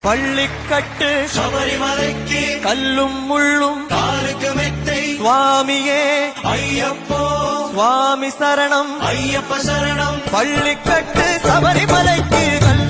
பள்ளிக்கட்டு சபரிமலைக்கு கல்லும் முள்ளும் காலுக்கு மெத்தை சுவாமியே ஐயப்போ சுவாமி சரணம் ஐயப்ப சரணம் பள்ளிக்கட்டு சபரிமலைக்கு கல்லும்